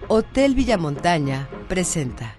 Hotel Villamontaña presenta.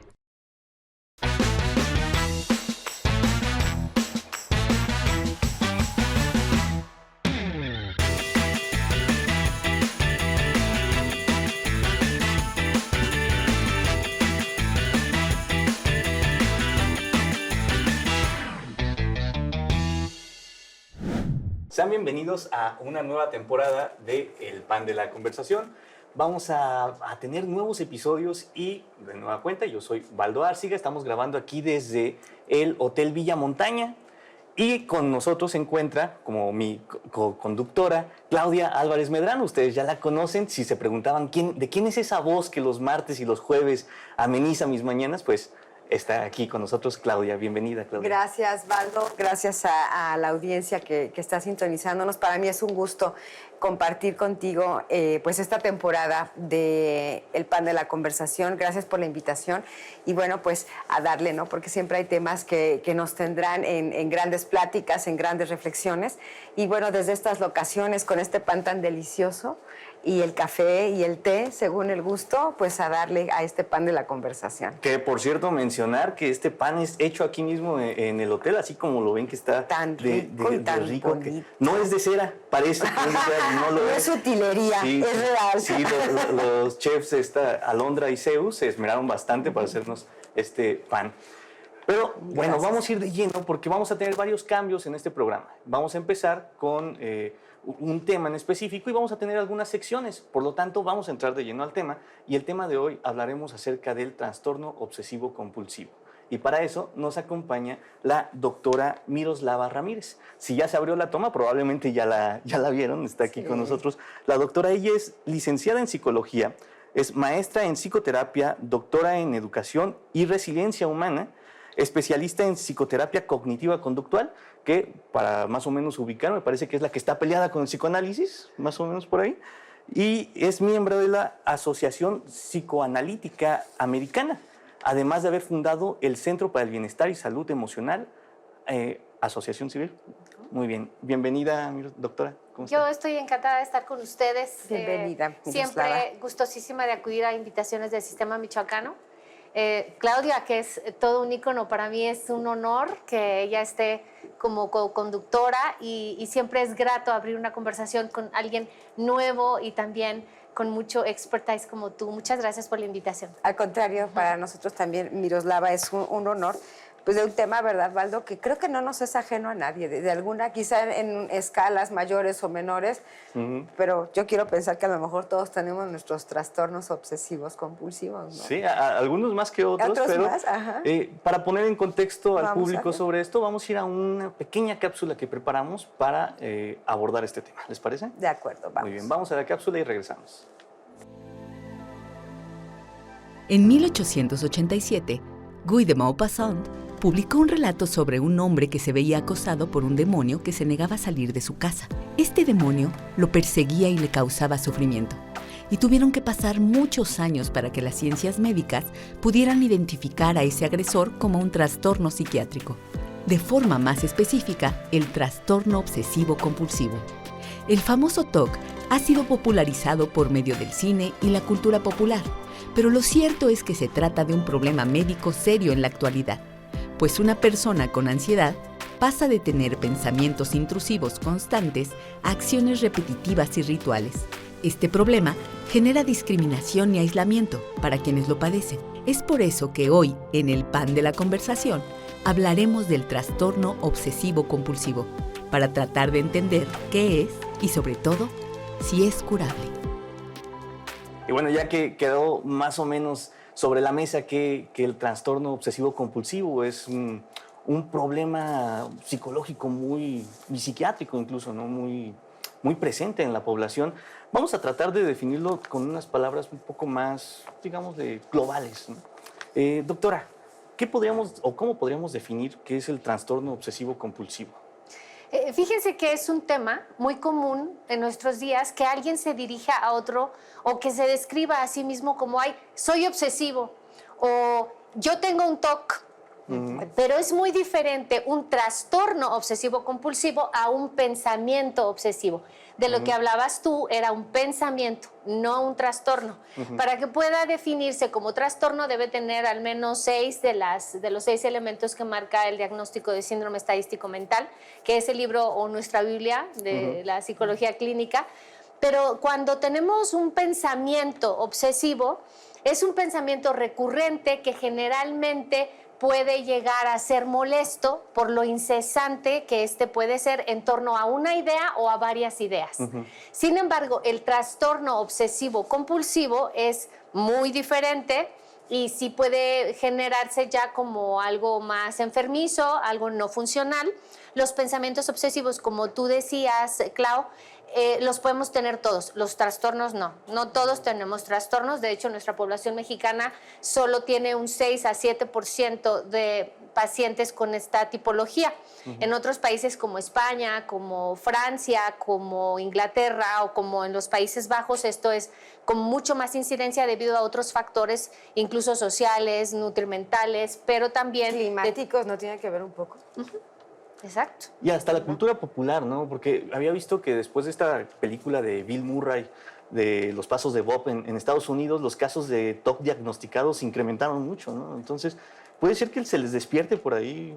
Sean bienvenidos a una nueva temporada de El Pan de la Conversación. Vamos a tener nuevos episodios y de nueva cuenta, yo soy Valdo Arciga, estamos grabando aquí desde el Hotel Villamontaña y con nosotros se encuentra como mi conductora Claudia Álvarez Medrano. Ustedes ya la conocen, si se preguntaban de quién es esa voz que los martes y los jueves ameniza mis mañanas, pues está aquí con nosotros Claudia. Bienvenida, Claudia. Gracias, Valdo. Gracias a la audiencia que está sintonizándonos. Para mí es un gusto compartir contigo pues esta temporada de El Pan de la Conversación. Gracias por la invitación. Y bueno, pues a darle, ¿no? Porque siempre hay temas que nos tendrán en grandes pláticas, en grandes reflexiones. Y bueno, desde estas locaciones, con este pan tan delicioso, y el café y el té, según el gusto, pues a darle a este pan de la conversación. Que, por cierto, mencionar que este pan es hecho aquí mismo en el hotel, así como lo ven que está tan rico y tan rico, que no es de cera, parece que no es de cera, no lo es utilería, sí, es real. Sí, los chefs Alondra y Zeus se esmeraron bastante para hacernos este pan. Pero bueno, Gracias. Vamos a ir de lleno porque vamos a tener varios cambios en este programa. Vamos a empezar con un tema en específico y vamos a tener algunas secciones. Por lo tanto, vamos a entrar de lleno al tema y el tema de hoy hablaremos acerca del trastorno obsesivo compulsivo. Y para eso nos acompaña la doctora Miroslava Ramírez. Si ya se abrió la toma, probablemente ya la vieron, está aquí con nosotros. La doctora, ella es licenciada en psicología, es maestra en psicoterapia, doctora en educación y resiliencia humana, especialista en psicoterapia cognitiva conductual, que para más o menos ubicar, me parece que es la que está peleada con el psicoanálisis, más o menos por ahí, y es miembro de la Asociación Psicoanalítica Americana, además de haber fundado el Centro para el Bienestar y Salud Emocional, Asociación Civil. Muy bien. Bienvenida, doctora. ¿Cómo está? Yo estoy encantada de estar con ustedes. Bienvenida, siempre gustosísima de acudir a invitaciones del Sistema Michoacano. Claudia, que es todo un ícono, para mí es un honor que ella esté como co-conductora y siempre es grato abrir una conversación con alguien nuevo y también con mucho expertise como tú. Muchas gracias por la invitación. Al contrario, para nosotros también, Miroslava, es un honor, pues de un tema, ¿verdad, Valdo? Que creo que no nos es ajeno a nadie, de alguna, quizá en escalas mayores o menores, pero yo quiero pensar que a lo mejor todos tenemos nuestros trastornos obsesivos compulsivos, ¿no? Sí, algunos más que otros, pero más, ajá. Para poner en contexto al Vamos público sobre esto, vamos a ir a una pequeña cápsula que preparamos para abordar este tema. ¿Les parece? De acuerdo, vamos. Muy bien, vamos a la cápsula y regresamos. En 1887, Guy de Maupassant publicó un relato sobre un hombre que se veía acosado por un demonio que se negaba a salir de su casa. Este demonio lo perseguía y le causaba sufrimiento, y tuvieron que pasar muchos años para que las ciencias médicas pudieran identificar a ese agresor como un trastorno psiquiátrico. De forma más específica, el trastorno obsesivo compulsivo. El famoso TOC ha sido popularizado por medio del cine y la cultura popular, pero lo cierto es que se trata de un problema médico serio en la actualidad, pues una persona con ansiedad pasa de tener pensamientos intrusivos constantes a acciones repetitivas y rituales. Este problema genera discriminación y aislamiento para quienes lo padecen. Es por eso que hoy, en el Pan de la Conversación, hablaremos del trastorno obsesivo compulsivo, para tratar de entender qué es y, sobre todo, si es curable. Y bueno, ya que quedó más o menos sobre la mesa que el trastorno obsesivo compulsivo es un problema psicológico muy psiquiátrico incluso, ¿no? Muy presente en la población, vamos a tratar de definirlo con unas palabras un poco más, digamos, globales, ¿no? Doctora, ¿cómo podríamos definir qué es el trastorno obsesivo compulsivo? Fíjense que es un tema muy común en nuestros días que alguien se dirija a otro o que se describa a sí mismo como, ay, soy obsesivo, o yo tengo un TOC, Pero es muy diferente un trastorno obsesivo compulsivo a un pensamiento obsesivo. De lo que hablabas tú era un pensamiento, no un trastorno. Para que pueda definirse como trastorno debe tener al menos 6 de los 6 elementos que marca el diagnóstico de síndrome estadístico mental, que es el libro o nuestra Biblia de la psicología clínica. Pero cuando tenemos un pensamiento obsesivo, es un pensamiento recurrente que generalmente puede llegar a ser molesto por lo incesante que puede ser en torno a una idea o a varias ideas. Sin embargo, el trastorno obsesivo compulsivo es muy diferente y sí puede generarse ya como algo más enfermizo, algo no funcional. Los pensamientos obsesivos, como tú decías, Clau, los podemos tener todos, los trastornos no. No todos tenemos trastornos, de hecho nuestra población mexicana solo tiene un 6 a 7% de pacientes con esta tipología. En otros países como España, como Francia, como Inglaterra o como en los Países Bajos, esto es con mucho más incidencia debido a otros factores, incluso sociales, nutrimentales, pero también climáticos, ¿no tiene que ver un poco? Exacto. Y hasta la cultura popular, ¿no? Porque había visto que después de esta película de Bill Murray, de Los Pasos de Bob en Estados Unidos, los casos de TOC diagnosticados se incrementaron mucho, ¿no? Entonces, puede ser que se les despierte por ahí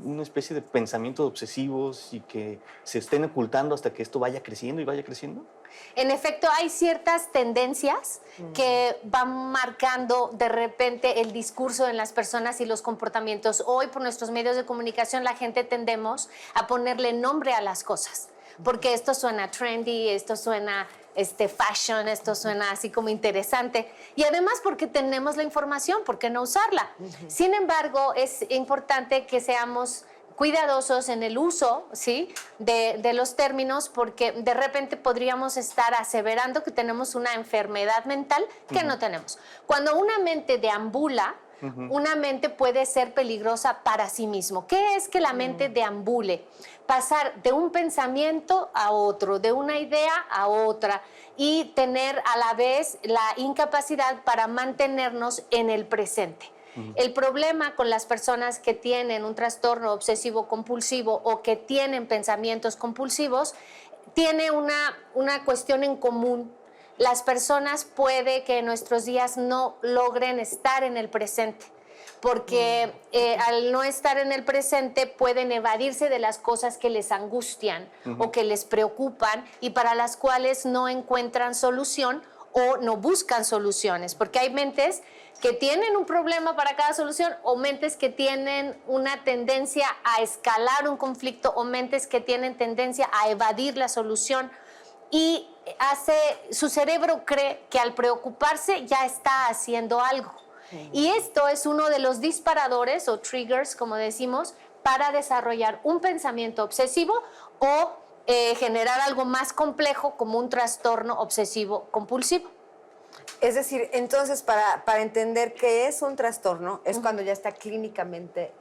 una especie de pensamientos obsesivos y que se estén ocultando hasta que esto vaya creciendo y vaya creciendo. En efecto, hay ciertas tendencias que van marcando de repente el discurso en las personas y los comportamientos. Hoy, por nuestros medios de comunicación, la gente tendemos a ponerle nombre a las cosas, porque esto suena trendy, esto suena fashion, esto suena así como interesante. Y además porque tenemos la información, ¿por qué no usarla? Sin embargo, es importante que seamos cuidadosos en el uso, ¿sí?, de los términos, porque de repente podríamos estar aseverando que tenemos una enfermedad mental que no tenemos. Cuando una mente deambula, una mente puede ser peligrosa para sí mismo. ¿Qué es que la mente deambule? Pasar de un pensamiento a otro, de una idea a otra, y tener a la vez la incapacidad para mantenernos en el presente. El problema con las personas que tienen un trastorno obsesivo compulsivo o que tienen pensamientos compulsivos tiene una cuestión en común. Las personas puede que en nuestros días no logren estar en el presente, porque al no estar en el presente pueden evadirse de las cosas que les angustian o que les preocupan y para las cuales no encuentran solución o no buscan soluciones, porque hay mentes que tienen un problema para cada solución o mentes que tienen una tendencia a escalar un conflicto o mentes que tienen tendencia a evadir la solución y su cerebro cree que al preocuparse ya está haciendo algo. Y esto es uno de los disparadores o triggers, como decimos, para desarrollar un pensamiento obsesivo o generar algo más complejo como un trastorno obsesivo compulsivo. Es decir, entonces, para entender qué es un trastorno, es cuando ya está clínicamente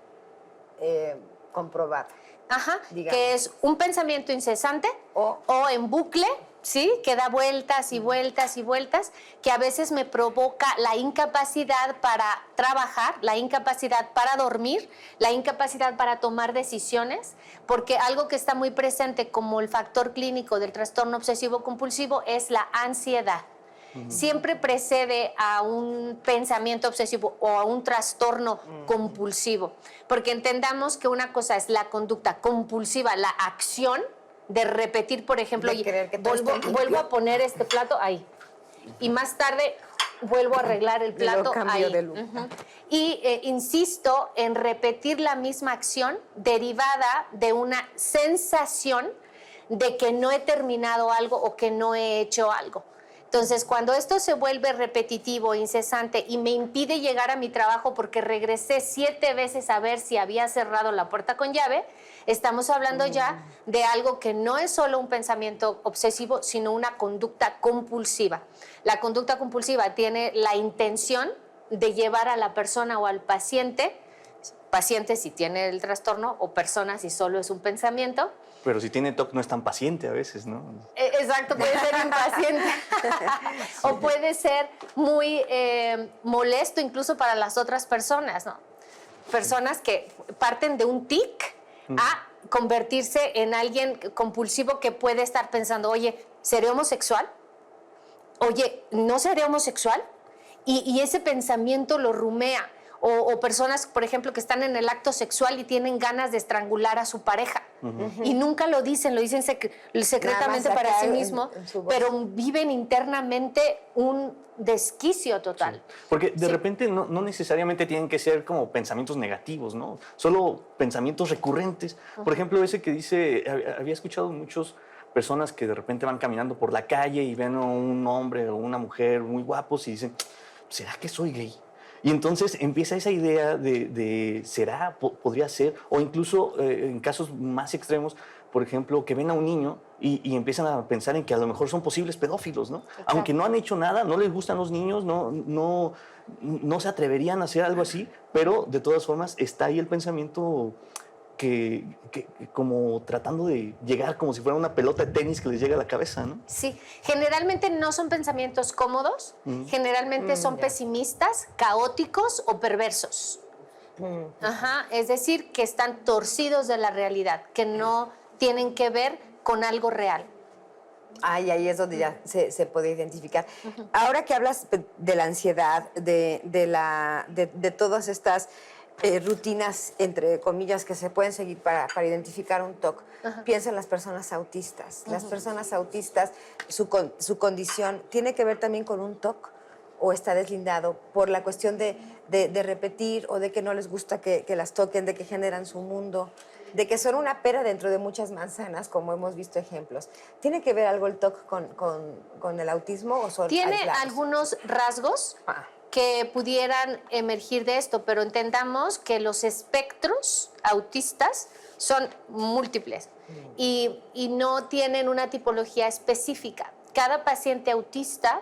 comprobado. Ajá, digamos. Que es un pensamiento incesante o en bucle, ¿sí? Que da vueltas y vueltas y vueltas, que a veces me provoca la incapacidad para trabajar, la incapacidad para dormir, la incapacidad para tomar decisiones, porque algo que está muy presente como el factor clínico del trastorno obsesivo compulsivo es la ansiedad. Siempre precede a un pensamiento obsesivo o a un trastorno compulsivo, porque entendamos que una cosa es la conducta compulsiva, la acción de repetir, por ejemplo, vuelvo a poner este plato ahí y más tarde vuelvo a arreglar el plato ahí. Y insisto en repetir la misma acción derivada de una sensación de que no he terminado algo o que no he hecho algo. Entonces, cuando esto se vuelve repetitivo, incesante y me impide llegar a mi trabajo porque regresé 7 veces a ver si había cerrado la puerta con llave, estamos hablando ya de algo que no es solo un pensamiento obsesivo, sino una conducta compulsiva. La conducta compulsiva tiene la intención de llevar a la persona o al paciente si tiene el trastorno o persona si solo es un pensamiento. Pero si tiene TOC no es tan paciente a veces, ¿no? Exacto, puede ser impaciente o puede ser muy molesto incluso para las otras personas, ¿no? personas que parten de un tic a convertirse en alguien compulsivo que puede estar pensando, oye, ¿seré homosexual? Oye, ¿no seré homosexual? Y ese pensamiento lo rumea. O personas, por ejemplo, que están en el acto sexual y tienen ganas de estrangular a su pareja. Y nunca lo dicen secretamente para sí mismo, pero viven internamente un desquicio total. Sí. Porque de repente no necesariamente tienen que ser como pensamientos negativos, ¿no? Solo pensamientos recurrentes. Por ejemplo, ese que dice, había escuchado muchas personas que de repente van caminando por la calle y ven a un hombre o una mujer muy guapos y dicen, ¿será que soy gay? Y entonces empieza esa idea de ¿será? ¿Podría ser? O incluso en casos más extremos, por ejemplo, que ven a un niño y empiezan a pensar en que a lo mejor son posibles pedófilos, ¿no? Exacto. Aunque no han hecho nada, no les gustan los niños, no se atreverían a hacer algo así, pero de todas formas está ahí el pensamiento que como tratando de llegar como si fuera una pelota de tenis que les llega a la cabeza, ¿no? Sí, generalmente no son pensamientos cómodos, generalmente son pesimistas, caóticos o perversos. Ajá, es decir, que están torcidos de la realidad, que no tienen que ver con algo real. Ay, ahí es donde ya se puede identificar. Ahora que hablas de la ansiedad, de todas estas rutinas, entre comillas, que se pueden seguir para identificar un TOC, piensa en las personas autistas. Las personas autistas, su condición, ¿tiene que ver también con un TOC o está deslindado por la cuestión de repetir o de que no les gusta que las toquen, de que generan su mundo, de que son una pera dentro de muchas manzanas, como hemos visto ejemplos? ¿Tiene que ver algo el TOC con el autismo o son Tiene aislados? algunos rasgos que pudieran emergir de esto, pero entendamos que los espectros autistas son múltiples y no tienen una tipología específica. Cada paciente autista,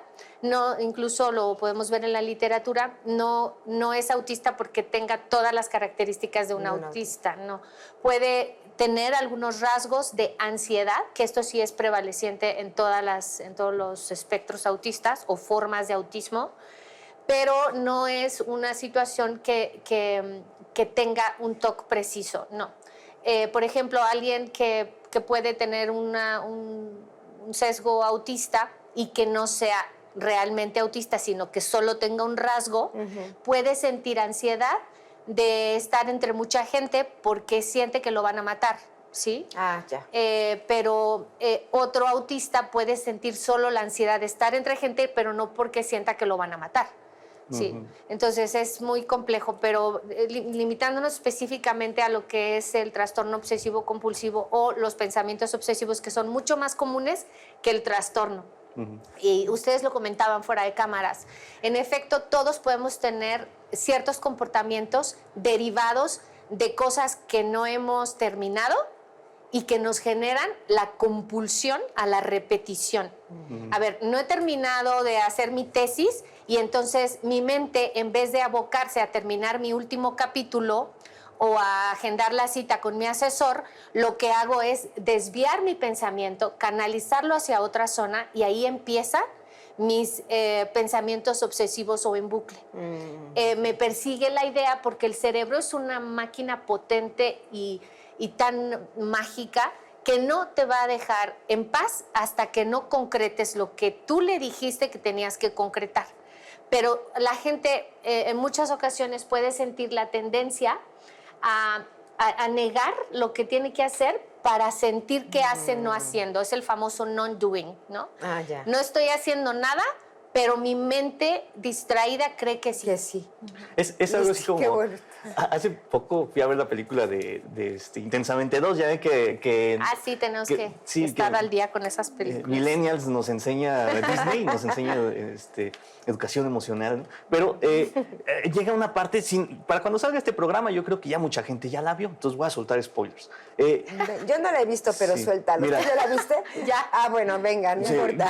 incluso lo podemos ver en la literatura, no es autista porque tenga todas las características de un autista, no. Puede tener algunos rasgos de ansiedad, que esto sí es prevaleciente en todos los espectros autistas o formas de autismo, pero no es una situación que tenga un TOC preciso, no. Por ejemplo, alguien que puede tener un sesgo autista y que no sea realmente autista, sino que solo tenga un rasgo, puede sentir ansiedad de estar entre mucha gente porque siente que lo van a matar, ¿sí? Ah, ya. Pero otro autista puede sentir solo la ansiedad de estar entre gente, pero no porque sienta que lo van a matar. Sí, entonces es muy complejo, pero limitándonos específicamente a lo que es el trastorno obsesivo compulsivo o los pensamientos obsesivos, que son mucho más comunes que el trastorno. Y ustedes lo comentaban fuera de cámaras. En efecto, todos podemos tener ciertos comportamientos derivados de cosas que no hemos terminado y que nos generan la compulsión a la repetición. A ver, no he terminado de hacer mi tesis y entonces mi mente, en vez de abocarse a terminar mi último capítulo o a agendar la cita con mi asesor, lo que hago es desviar mi pensamiento, canalizarlo hacia otra zona y ahí empieza mis pensamientos obsesivos o en bucle. Me persigue la idea porque el cerebro es una máquina potente y tan mágica que no te va a dejar en paz hasta que no concretes lo que tú le dijiste que tenías que concretar. Pero la gente en muchas ocasiones puede sentir la tendencia a negar lo que tiene que hacer para sentir que hace no haciendo. Es el famoso non-doing, ¿no? Ah, ya. No estoy haciendo nada, pero mi mente distraída cree que sí. Que sí. Es algo así como... Qué bueno. Hace poco fui a ver la película de Intensamente 2, ya ven que Sí, tenemos que sí, estar al día con esas películas. Millennials nos enseña, Disney nos enseña educación emocional, ¿no? Pero llega una parte, para cuando salga este programa yo creo que ya mucha gente ya la vio, entonces voy a soltar spoilers. Yo no la he visto, pero sí, suéltalo. mira. ¿Tú ya la viste? Ya. Ah, bueno, venga, no Sí, importa.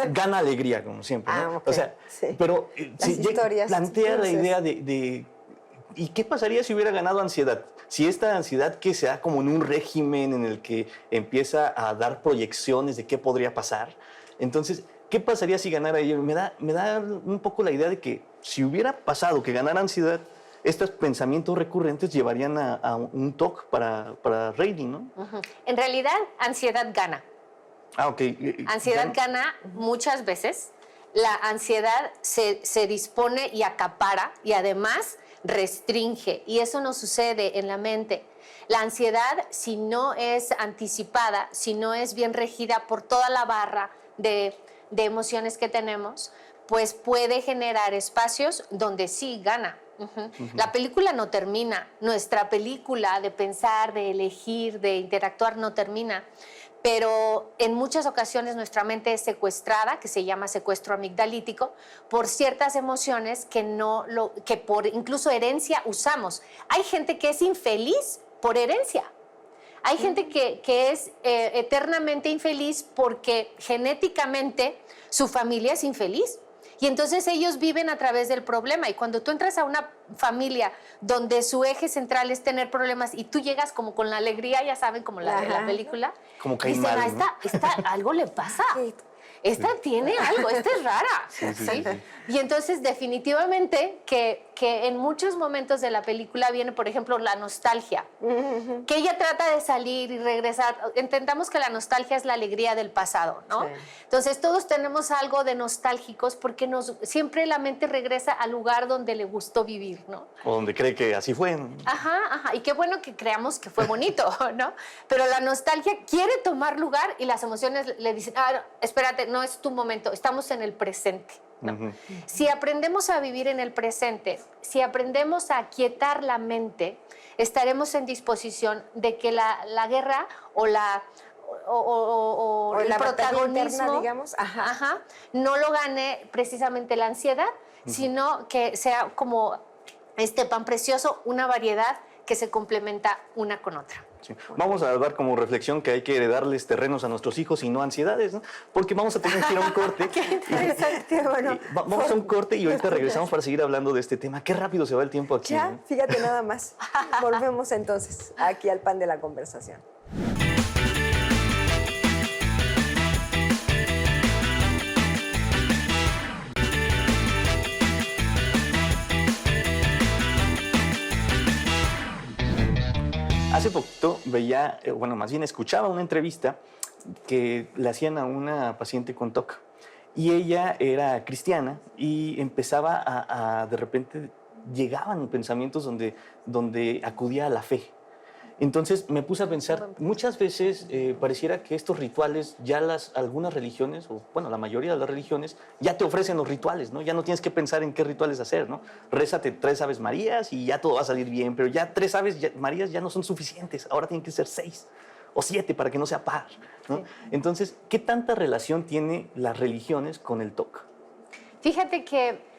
gana alegría, como siempre, ¿no? Ok, O sea, sí. pero Las historias, plantea la entonces. idea de ¿y qué pasaría si hubiera ganado ansiedad? Si esta ansiedad que se da como en un régimen en el que empieza a dar proyecciones de qué podría pasar, entonces, ¿qué pasaría si ganara ella? Me da un poco la idea de que si hubiera pasado que ganara ansiedad, estos pensamientos recurrentes llevarían a un TOC para rating, ¿no? En realidad, ansiedad gana. Ah, ok. Ansiedad gana muchas veces. La ansiedad se dispone y acapara y además restringe. Y eso no sucede en la mente. La ansiedad, si no es anticipada, si no es bien regida por toda la barra de emociones que tenemos, pues puede generar espacios donde sí gana. La película no termina. Nuestra película de pensar, de elegir, de interactuar no termina. Pero en muchas ocasiones nuestra mente es secuestrada, que se llama secuestro amigdalítico, por ciertas emociones que por incluso herencia usamos. Hay gente que es infeliz por herencia. Hay gente que es eternamente infeliz porque genéticamente su familia es infeliz. Y entonces ellos viven a través del problema. Y cuando tú entras a una familia donde su eje central es tener problemas y tú llegas como con la alegría, ya saben, como la de la película, como que dicen, algo le pasa. Esta tiene algo, esta es rara. Sí. Y entonces definitivamente que en muchos momentos de la película viene, por ejemplo, la nostalgia, que ella trata de salir y regresar. Entendamos que la nostalgia es la alegría del pasado, ¿no? Sí. Entonces todos tenemos algo de nostálgicos porque siempre la mente regresa al lugar donde le gustó vivir, ¿no? O donde cree que así fue, ¿no? Ajá. Y qué bueno que creamos que fue bonito, ¿no? Pero la nostalgia quiere tomar lugar y las emociones le dicen, espérate, no es tu momento, estamos en el presente, ¿no? Si aprendemos a vivir en el presente, si aprendemos a aquietar la mente, estaremos en disposición de que la guerra o el protagonismo interna, digamos, no lo gane precisamente la ansiedad, sino que sea como este pan precioso, una variedad que se complementa una con otra. Sí. Vamos a dar como reflexión que hay que darles terrenos a nuestros hijos y no ansiedades, ¿no? Porque vamos a tener que ir a un corte. Qué interesante, bueno. Vamos a un corte y ahorita regresamos para seguir hablando de este tema. Qué rápido se va el tiempo aquí. Ya, ¿no? fíjate nada más. Volvemos entonces aquí al pan de la conversación. Hace poquito veía, más bien escuchaba una entrevista que le hacían a una paciente con TOC. Y ella era cristiana y empezaba de repente, llegaban pensamientos donde acudía a la fe. Entonces me puse a pensar, muchas veces pareciera que estos rituales, algunas religiones, o bueno, la mayoría de las religiones, ya te ofrecen los rituales, ¿no? Ya no tienes que pensar en qué rituales hacer, ¿no? Rézate 3 Aves Marías y ya todo va a salir bien, pero ya 3 Aves Marías ya no son suficientes, ahora tienen que ser 6 o 7 para que no sea par, ¿no? Sí. Entonces, ¿qué tanta relación tienen las religiones con el TOC? Fíjate que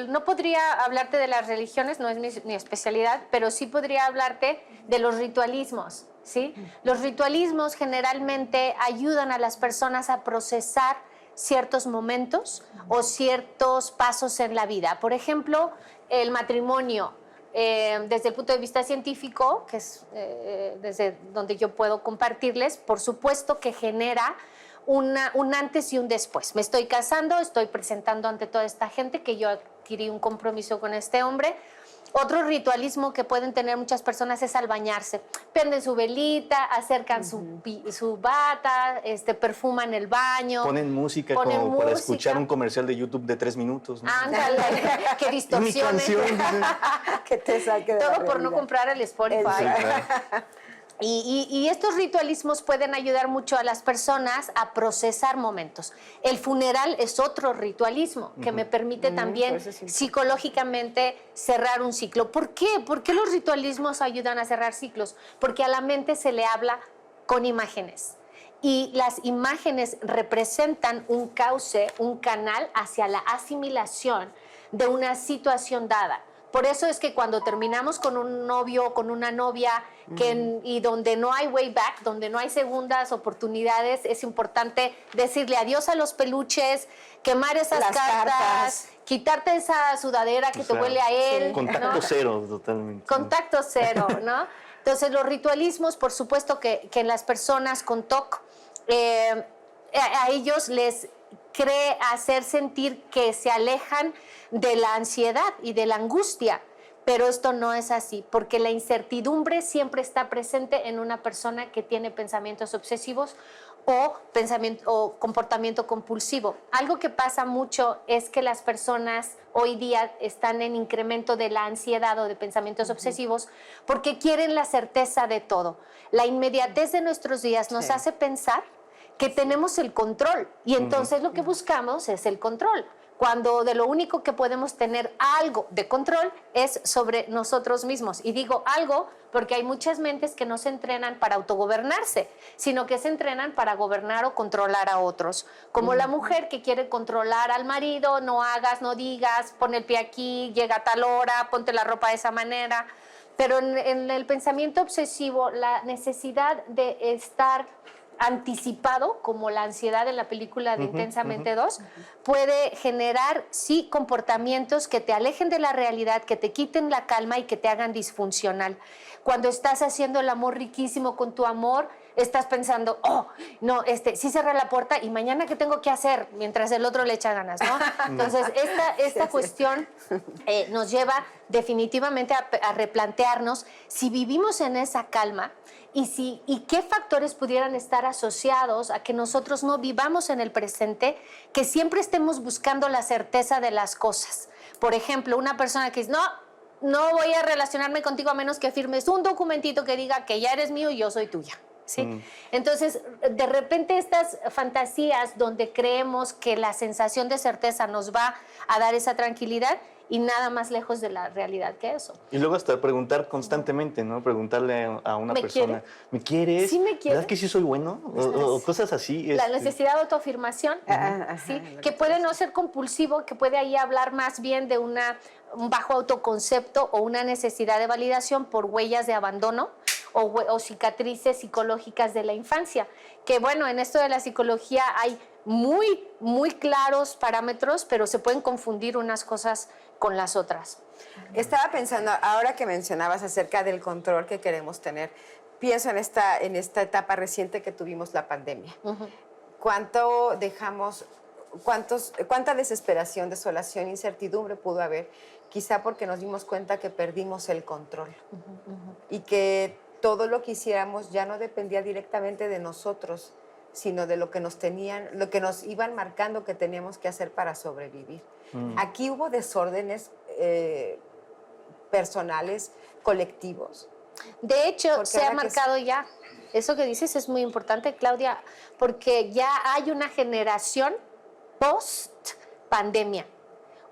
no podría hablarte de las religiones, no es mi especialidad, pero sí podría hablarte de los ritualismos, ¿sí? Los ritualismos generalmente ayudan a las personas a procesar ciertos momentos o ciertos pasos en la vida. Por ejemplo, el matrimonio, desde el punto de vista científico, que es desde donde yo puedo compartirles, por supuesto que genera un antes y un después. Me estoy casando, estoy presentando ante toda esta gente que yo adquirí un compromiso con este hombre. Otro ritualismo que pueden tener muchas personas es al bañarse. Prenden su velita, acercan su bata, perfuman el baño. Ponen música para escuchar un comercial de YouTube de 3 minutos, ¿no? Ándale, que distorsiones. Mi canción. Que te saque de todo por no comprar el Spotify. Sí, claro. Y estos ritualismos pueden ayudar mucho a las personas a procesar momentos. El funeral es otro ritualismo que me permite también psicológicamente cerrar un ciclo. ¿Por qué? ¿Por qué los ritualismos ayudan a cerrar ciclos? Porque a la mente se le habla con imágenes. Y las imágenes representan un cauce, un canal hacia la asimilación de una situación dada. Por eso es que cuando terminamos con un novio o con una novia y donde no hay way back, donde no hay segundas oportunidades, es importante decirle adiós a los peluches, quemar esas cartas, quitarte esa sudadera que te huele a él. Contacto cero, totalmente. Contacto cero, ¿no? Entonces los ritualismos, por supuesto que en las personas con TOC a ellos les cree hacer sentir que se alejan de la ansiedad y de la angustia. Pero esto no es así, porque la incertidumbre siempre está presente en una persona que tiene pensamientos obsesivos o comportamiento compulsivo. Algo que pasa mucho es que las personas hoy día están en incremento de la ansiedad o de pensamientos obsesivos porque quieren la certeza de todo. La inmediatez de nuestros días nos hace pensar que tenemos el control y entonces lo que buscamos es el control. Cuando de lo único que podemos tener algo de control es sobre nosotros mismos. Y digo algo porque hay muchas mentes que no se entrenan para autogobernarse, sino que se entrenan para gobernar o controlar a otros. Como la mujer que quiere controlar al marido, no hagas, no digas, pon el pie aquí, llega a tal hora, ponte la ropa de esa manera. Pero en el pensamiento obsesivo, la necesidad de estar anticipado, como la ansiedad en la película de Intensamente 2, puede generar, sí, comportamientos que te alejen de la realidad, que te quiten la calma y que te hagan disfuncional. Cuando estás haciendo el amor riquísimo con tu amor, estás pensando, oh, no, sí cerré la puerta y mañana ¿qué tengo que hacer? Mientras el otro le echa ganas, ¿no? Entonces, esta cuestión nos lleva definitivamente a replantearnos si vivimos en esa calma y qué factores pudieran estar asociados a que nosotros no vivamos en el presente, que siempre estemos buscando la certeza de las cosas. Por ejemplo, una persona que dice, no voy a relacionarme contigo a menos que firmes un documentito que diga que ya eres mío y yo soy tuya. ¿Sí? Entonces, de repente estas fantasías donde creemos que la sensación de certeza nos va a dar esa tranquilidad y nada más lejos de la realidad que eso. Y luego hasta preguntar constantemente, ¿no? Preguntarle a una persona, ¿me quieres? ¿Sí me quieres? ¿Verdad que sí soy bueno? O cosas así. La necesidad de autoafirmación, ¿sí? Que puede no ser compulsivo, que puede ahí hablar más bien de un bajo autoconcepto o una necesidad de validación por huellas de abandono o cicatrices psicológicas de la infancia. Que bueno, en esto de la psicología hay muy, muy claros parámetros, pero se pueden confundir unas cosas con las otras. Estaba pensando, ahora que mencionabas acerca del control que queremos tener, pienso en esta etapa reciente que tuvimos la pandemia. ¿Cuánta desesperación, desolación, incertidumbre pudo haber? Quizá porque nos dimos cuenta que perdimos el control y que todo lo que hiciéramos ya no dependía directamente de nosotros, sino de lo que nos iban marcando que teníamos que hacer para sobrevivir. Aquí hubo desórdenes personales, colectivos. De hecho, se ha marcado ya. Eso que dices es muy importante, Claudia, porque ya hay una generación post-pandemia.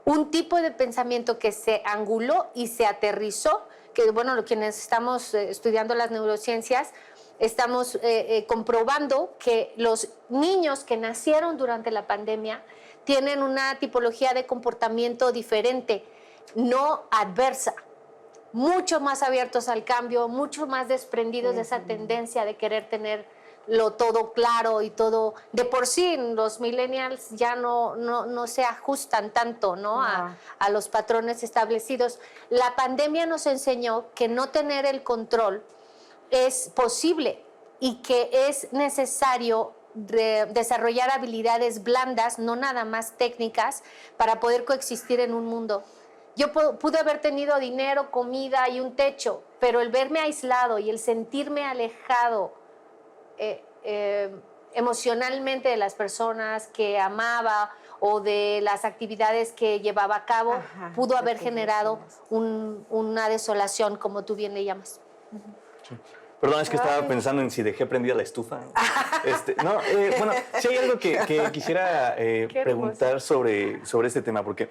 Un tipo de pensamiento que se anguló y se aterrizó, que bueno, quienes estamos estudiando las neurociencias, estamos comprobando que los niños que nacieron durante la pandemia tienen una tipología de comportamiento diferente, no adversa, mucho más abiertos al cambio, mucho más desprendidos de esa tendencia de querer tenerlo todo claro y todo. De por sí, los millennials ya no se ajustan tanto, ¿no? A los patrones establecidos. La pandemia nos enseñó que no tener el control es posible y que es necesario desarrollar habilidades blandas, no nada más técnicas, para poder coexistir en un mundo. Yo pude haber tenido dinero, comida y un techo, pero el verme aislado y el sentirme alejado emocionalmente de las personas que amaba o de las actividades que llevaba a cabo, pudo haber generado una desolación, como tú bien le llamas. Sí. Perdón, es que estaba pensando en si dejé prendida la estufa. Bueno, sí hay algo que quisiera preguntar sobre este tema, porque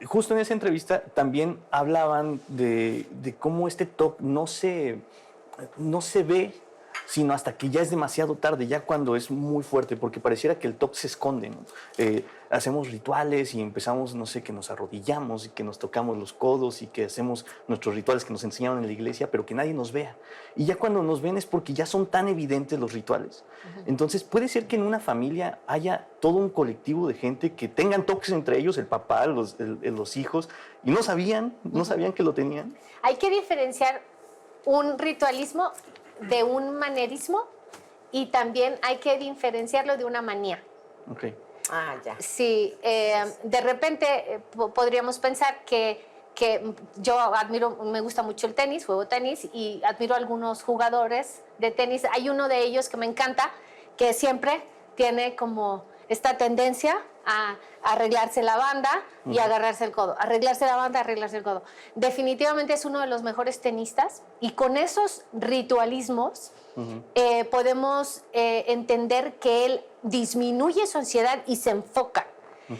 justo en esa entrevista también hablaban de cómo este TOC no se ve sino hasta que ya es demasiado tarde, ya cuando es muy fuerte, porque pareciera que el TOC se esconde, ¿no? Hacemos rituales y empezamos, no sé, que nos arrodillamos y que nos tocamos los codos y que hacemos nuestros rituales que nos enseñaron en la iglesia, pero que nadie nos vea. Y ya cuando nos ven es porque ya son tan evidentes los rituales. Entonces, puede ser que en una familia haya todo un colectivo de gente que tengan toques entre ellos, el papá, los hijos, y no sabían que lo tenían. Hay que diferenciar un ritualismo de un manerismo y también hay que diferenciarlo de una manía. Okay. Ah, ya. Sí, de repente podríamos pensar que yo admiro, me gusta mucho el tenis, juego tenis y admiro a algunos jugadores de tenis. Hay uno de ellos que me encanta, que siempre tiene como esta tendencia a arreglarse la banda y agarrarse el codo, arreglarse la banda, arreglarse el codo. Definitivamente es uno de los mejores tenistas y con esos ritualismos podemos entender que él disminuye su ansiedad y se enfoca.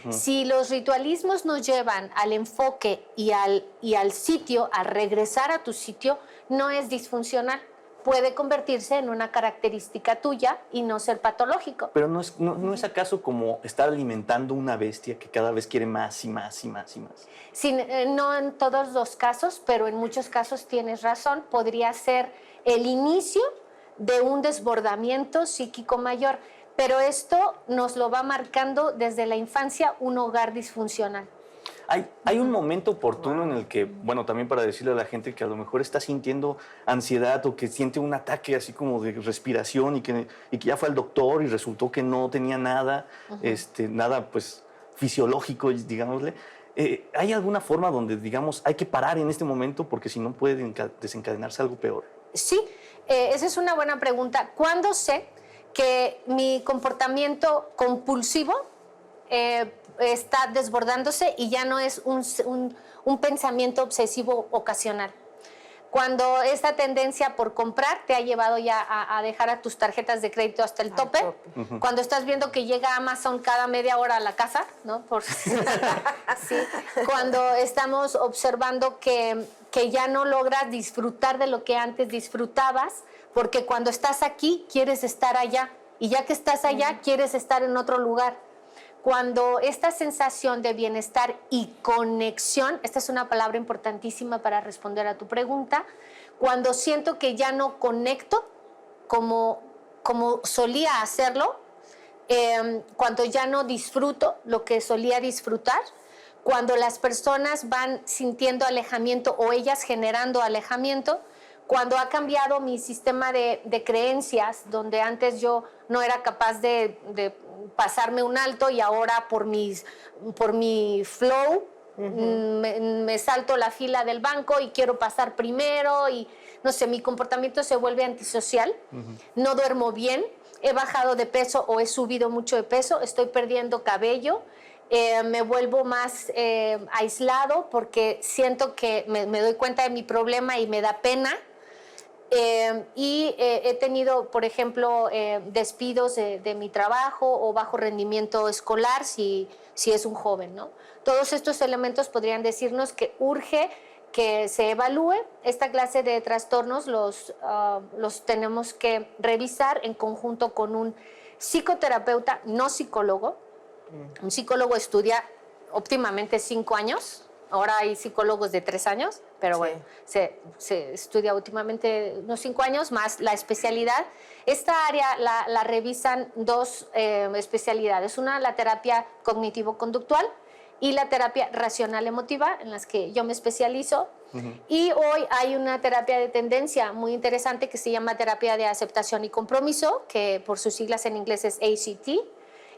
Si los ritualismos nos llevan al enfoque y al sitio, a regresar a tu sitio, no es disfuncional. Puede convertirse en una característica tuya y no ser patológico. Pero no es acaso como estar alimentando una bestia que cada vez quiere más y más y más y más. Sí, no en todos los casos, pero en muchos casos tienes razón. Podría ser el inicio de un desbordamiento psíquico mayor, pero esto nos lo va marcando desde la infancia un hogar disfuncional. Hay un momento oportuno en el que, bueno, también para decirle a la gente que a lo mejor está sintiendo ansiedad o que siente un ataque así como de respiración y que ya fue al doctor y resultó que no tenía nada, nada pues fisiológico, digámosle. ¿Hay alguna forma donde, digamos, hay que parar en este momento porque si no puede desencadenarse algo peor? Sí, esa es una buena pregunta. ¿Cuándo sé que mi comportamiento compulsivo está desbordándose y ya no es un pensamiento obsesivo ocasional? Cuando esta tendencia por comprar te ha llevado ya a dejar a tus tarjetas de crédito hasta el tope. Cuando estás viendo que llega Amazon cada media hora a la casa, ¿no? Sí. Cuando estamos observando que ya no logras disfrutar de lo que antes disfrutabas, porque cuando estás aquí quieres estar allá y ya que estás allá quieres estar en otro lugar. Cuando esta sensación de bienestar y conexión, esta es una palabra importantísima para responder a tu pregunta, cuando siento que ya no conecto como solía hacerlo, cuando ya no disfruto lo que solía disfrutar, cuando las personas van sintiendo alejamiento o ellas generando alejamiento, cuando ha cambiado mi sistema de creencias, donde antes yo no era capaz de pasarme un alto y ahora por mi flow me salto la fila del banco y quiero pasar primero y no sé, mi comportamiento se vuelve antisocial, no duermo bien, he bajado de peso o he subido mucho de peso, estoy perdiendo cabello, me vuelvo más aislado porque siento que me doy cuenta de mi problema y me da pena. He tenido, por ejemplo, despidos de mi trabajo o bajo rendimiento escolar si es un joven, ¿no? Todos estos elementos podrían decirnos que urge que se evalúe. Esta clase de trastornos los tenemos que revisar en conjunto con un psicoterapeuta, no psicólogo. Un psicólogo estudia óptimamente 5 años. Ahora hay psicólogos de 3 años, pero bueno, se estudia últimamente unos 5 años más la especialidad. Esta área la revisan 2 especialidades. Una, la terapia cognitivo-conductual y la terapia racional-emotiva, en las que yo me especializo. Y hoy hay una terapia de tendencia muy interesante que se llama terapia de aceptación y compromiso, que por sus siglas en inglés es ACT.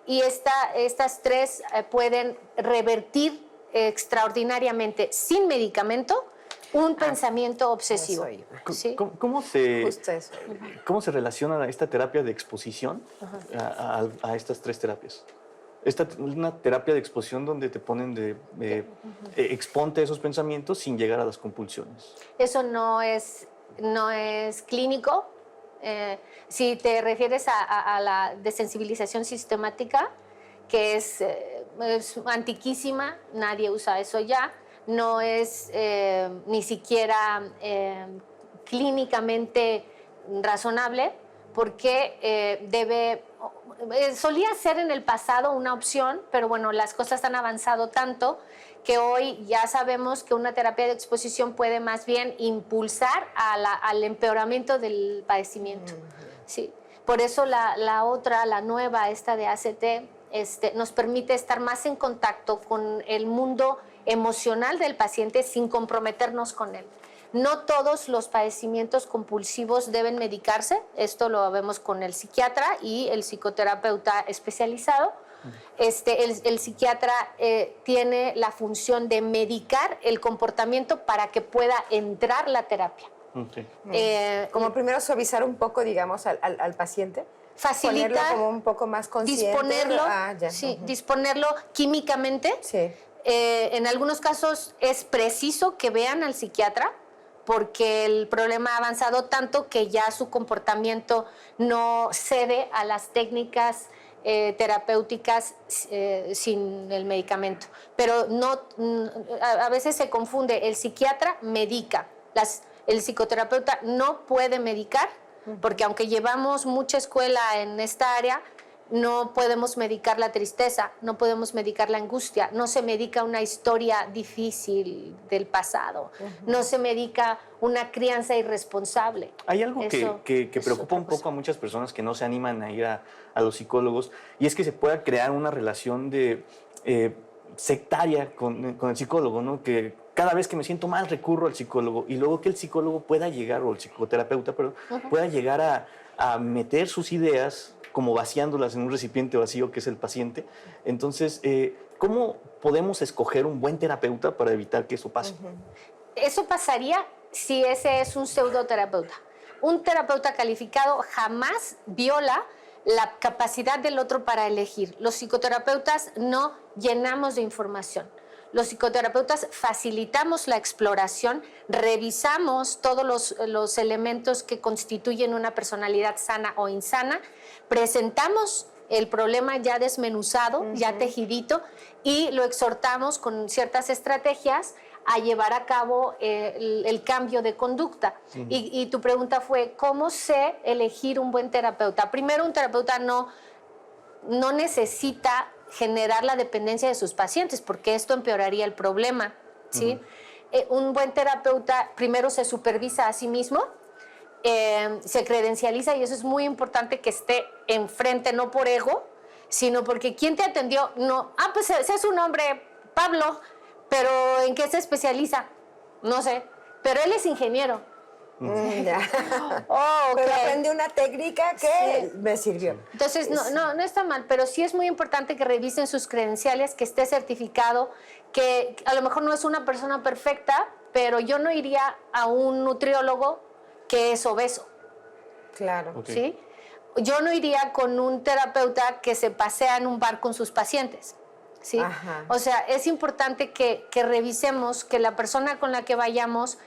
Y estas 3 pueden revertir extraordinariamente, sin medicamento, un pensamiento obsesivo. ¿Sí? ¿Cómo se relaciona esta terapia de exposición a estas 3 terapias? Una terapia de exposición donde te ponen exponte esos pensamientos sin llegar a las compulsiones. Eso no es clínico. Si te refieres a la desensibilización sistemática, que es antiquísima, nadie usa eso ya, no es ni siquiera clínicamente razonable, porque solía ser en el pasado una opción, pero bueno, las cosas han avanzado tanto que hoy ya sabemos que una terapia de exposición puede más bien impulsar al empeoramiento del padecimiento. Sí. Por eso la nueva, esta de ACT, nos permite estar más en contacto con el mundo emocional del paciente sin comprometernos con él. No todos los padecimientos compulsivos deben medicarse. Esto lo vemos con el psiquiatra y el psicoterapeuta especializado. El psiquiatra tiene la función de medicar el comportamiento para que pueda entrar la terapia. Okay. Como primero suavizar un poco, digamos, al paciente. Facilitar, ponerlo como un poco más consciente. disponerlo, Sí. disponerlo químicamente. Sí. En algunos casos es preciso que vean al psiquiatra porque el problema ha avanzado tanto que ya su comportamiento no cede a las técnicas terapéuticas sin el medicamento. Pero a veces se confunde, el psiquiatra medica, el psicoterapeuta no puede medicar, porque aunque llevamos mucha escuela en esta área, no podemos medicar la tristeza, no podemos medicar la angustia, no se medica una historia difícil del pasado, no se medica una crianza irresponsable. Hay algo que preocupa un poco a muchas personas que no se animan a ir a los psicólogos, y es que se pueda crear una relación de sectaria con el psicólogo, ¿no? Que cada vez que me siento mal recurro al psicólogo, y luego que el psicólogo pueda llegar, o el psicoterapeuta, perdón, pueda llegar a meter sus ideas como vaciándolas en un recipiente vacío que es el paciente. Entonces, ¿cómo podemos escoger un buen terapeuta para evitar que eso pase? Eso pasaría si ese es un pseudoterapeuta. Un terapeuta calificado jamás viola la capacidad del otro para elegir. Los psicoterapeutas no llenamos de información. Los psicoterapeutas facilitamos la exploración, revisamos todos los elementos que constituyen una personalidad sana o insana, presentamos el problema ya desmenuzado, ya tejidito, y lo exhortamos con ciertas estrategias a llevar a cabo el cambio de conducta. Y tu pregunta fue, ¿cómo sé elegir un buen terapeuta? Primero, un terapeuta no necesita generar la dependencia de sus pacientes, porque esto empeoraría el problema, ¿sí? Un buen terapeuta primero se supervisa a sí mismo, se credencializa, y eso es muy importante que esté enfrente, no por ego, sino porque ¿quién te atendió? No, pues ese es su nombre, Pablo, pero ¿en qué se especializa? No sé, pero él es ingeniero. Ya. Okay. Pero aprendí una técnica que me sirvió. Entonces, no está mal, pero sí es muy importante que revisen sus credenciales, que esté certificado, que a lo mejor no es una persona perfecta, pero yo no iría a un nutriólogo que es obeso. Claro. Okay. ¿Sí? Yo no iría con un terapeuta que se pasea en un bar con sus pacientes. ¿Sí? Ajá. O sea, es importante que revisemos que la persona con la que vayamos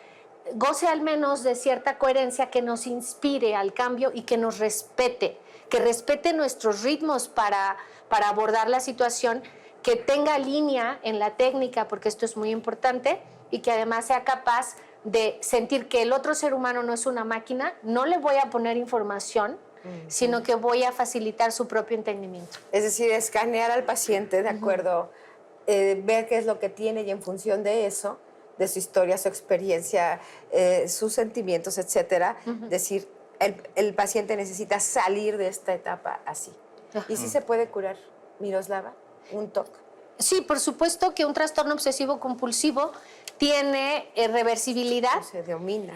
goce al menos de cierta coherencia, que nos inspire al cambio y que nos respete, que respete nuestros ritmos para abordar la situación, que tenga línea en la técnica, porque esto es muy importante, y que además sea capaz de sentir que el otro ser humano no es una máquina. No le voy a poner información, sino que voy a facilitar su propio entendimiento. Es decir, escanear al paciente de acuerdo, ver qué es lo que tiene, y en función de eso, de su historia, su experiencia, sus sentimientos, etcétera, decir, el paciente necesita salir de esta etapa así. ¿Y si se puede curar, Miroslava, un TOC? Sí, por supuesto que un trastorno obsesivo compulsivo tiene reversibilidad. Se domina.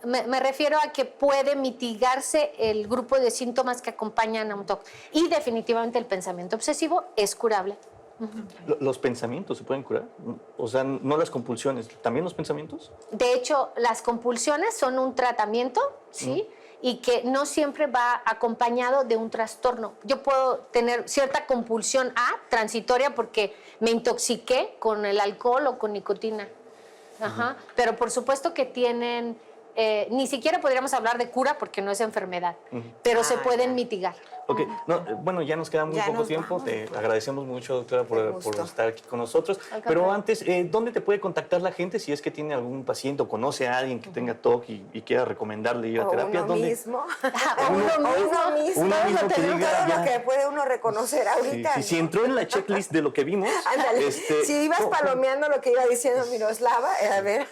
Me refiero a que puede mitigarse el grupo de síntomas que acompañan a un TOC. Y definitivamente el pensamiento obsesivo es curable. ¿Los pensamientos se pueden curar? O sea, no las compulsiones, ¿también los pensamientos? De hecho, las compulsiones son un tratamiento, ¿sí? Y que no siempre va acompañado de un trastorno. Yo puedo tener cierta compulsión transitoria porque me intoxiqué con el alcohol o con nicotina. Pero por supuesto que tienen, ni siquiera podríamos hablar de cura porque no es enfermedad, pero se pueden mitigar. Ok, bueno, ya nos queda muy poco tiempo. Te agradecemos mucho, doctora, por estar aquí con nosotros. Pero antes, ¿dónde te puede contactar la gente si es que tiene algún paciente o conoce a alguien que tenga TOC y quiera recomendarle ir a terapia? Uno mismo. Uno mismo que diga, todo lo que puede uno reconocer ahorita. Sí, si entró en la checklist de lo que vimos. Ándale. Si ibas palomeando lo que iba diciendo Miroslava, a ver.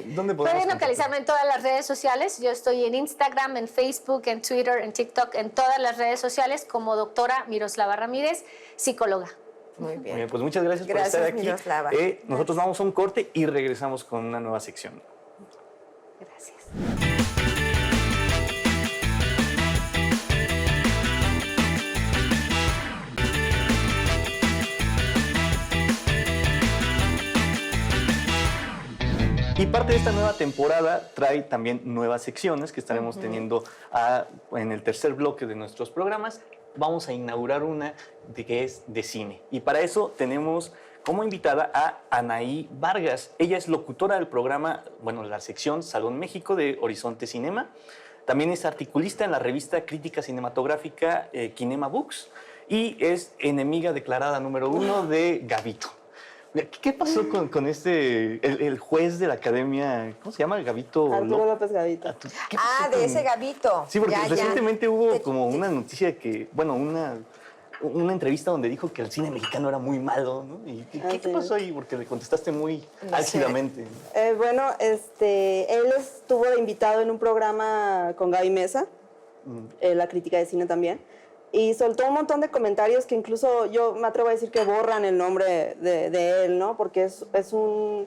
¿Dónde Pueden localizarme en todas las redes sociales. Yo estoy en Instagram, en Facebook, en Twitter, en TikTok, en todas las redes sociales como doctora Miroslava Ramírez, psicóloga. Muy Muy bien. bien, pues muchas gracias, Gracias, por estar aquí. Miroslava. Nosotros vamos a un corte y regresamos con una nueva sección. Gracias. Y parte de esta nueva temporada trae también nuevas secciones que estaremos teniendo en el tercer bloque de nuestros programas. Vamos a inaugurar una que es de cine. Y para eso tenemos como invitada a Anaí Vargas. Ella es locutora del programa, la sección Salón México de Horizonte Cinema. También es articulista en la revista crítica cinematográfica Kinema Books y es enemiga declarada número 1 de Gavito. ¿Qué pasó con el juez de la academia? ¿Cómo se llama? Gavito. Arturo López Gavito. ¿Qué pasó Ah, de con- ese Gavito. Sí, porque Ya, ya. recientemente hubo como una noticia una entrevista donde dijo que el cine mexicano era muy malo, ¿no? ¿Y qué sí. pasó ahí? Porque le contestaste muy No sé. álcidamente. Bueno, él estuvo de invitado en un programa con Gaby Mesa, la crítica de cine también, y soltó un montón de comentarios que incluso yo me atrevo a decir que borran el nombre de él, ¿no? Porque es un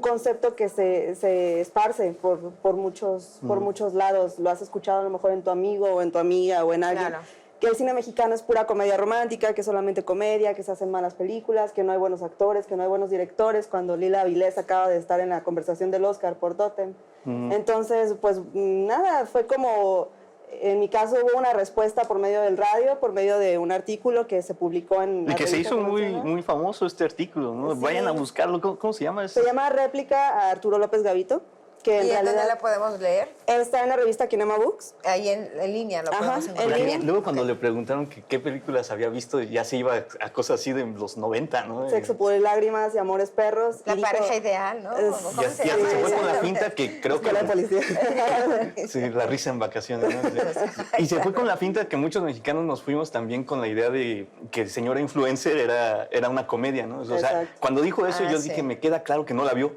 concepto que se esparce por muchos lados. Lo has escuchado a lo mejor en tu amigo o en tu amiga o en alguien. Claro. Que el cine mexicano es pura comedia romántica, que es solamente comedia, que se hacen malas películas, que no hay buenos actores, que no hay buenos directores, cuando Lila Avilés acaba de estar en la conversación del Oscar por Totem. Entonces, pues nada, fue como, en mi caso hubo una respuesta por medio del radio, por medio de un artículo que se publicó en... Y la que se revista hizo muy, Promocional. muy famoso este artículo, ¿no? Sí. Vayan a buscarlo. ¿Cómo se llama eso? Se llama Réplica a Arturo López Gavito, que en ¿Y en dónde realidad la podemos leer? está en la revista Kinema Books. Ahí en línea lo Ajá, podemos en encontrar. línea. Luego cuando le preguntaron qué películas había visto, ya se iba a cosas así de los 90, ¿no? Sexo, pudor y lágrimas y Amores perros. La y dijo- pareja ideal, ¿no? Es- ¿Cómo Ya se se llama fue esa? con la finta que creo que... Escuela de policía. Sí, la risa en vacaciones, ¿no? Y se fue con la finta que muchos mexicanos nos fuimos también con la idea de que Señora Influencer era una comedia, ¿no? O sea, Exacto. cuando dijo eso yo sí. dije, me queda claro que no la vio,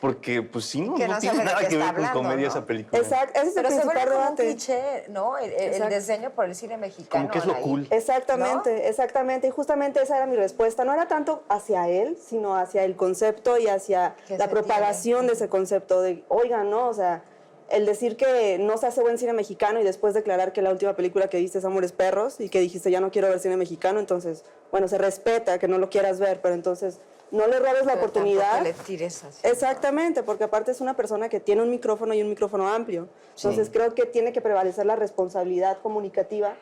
porque pues sí, no, Que no no tiene sabe de nada qué que ver está con hablando, comedia ¿no? esa película. Exacto, ese es el Pero se vuelve principal como un debate. cliché, ¿no? El Exacto. desdeño por el cine mexicano. Como que es lo Anaí. cool. Exactamente, exactamente. Y justamente esa era mi respuesta. No era tanto hacia él, sino hacia el concepto y hacia Que la se propagación de ese concepto. De, oigan, ¿no? O sea, el decir que no se hace buen cine mexicano y después declarar que la última película que viste es Amores Perros y que dijiste ya no quiero ver cine mexicano, entonces, bueno, se respeta que no lo quieras ver, pero entonces no le robes la Pero oportunidad. tampoco le tires así. Exactamente, porque aparte es una persona que tiene un micrófono y un micrófono amplio. Entonces creo que tiene que prevalecer la responsabilidad comunicativa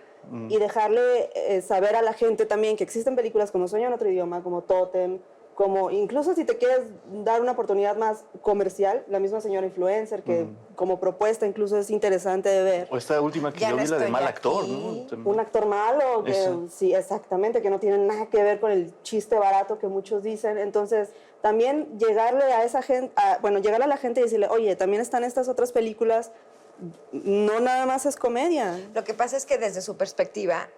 y dejarle saber a la gente también que existen películas como Sueño en otro idioma, como Totem, como incluso si te quieres dar una oportunidad más comercial, la misma Señora Influencer, que como propuesta incluso es interesante de ver. O esta última que Ya yo no vi, la de estoy Mal aquí. Actor, ¿no? Un actor malo, que Eso. sí, exactamente, que no tiene nada que ver con el chiste barato que muchos dicen. Entonces, también llegarle a esa gente, llegar a la gente y decirle, oye, también están estas otras películas, no nada más es comedia. Lo que pasa es que desde su perspectiva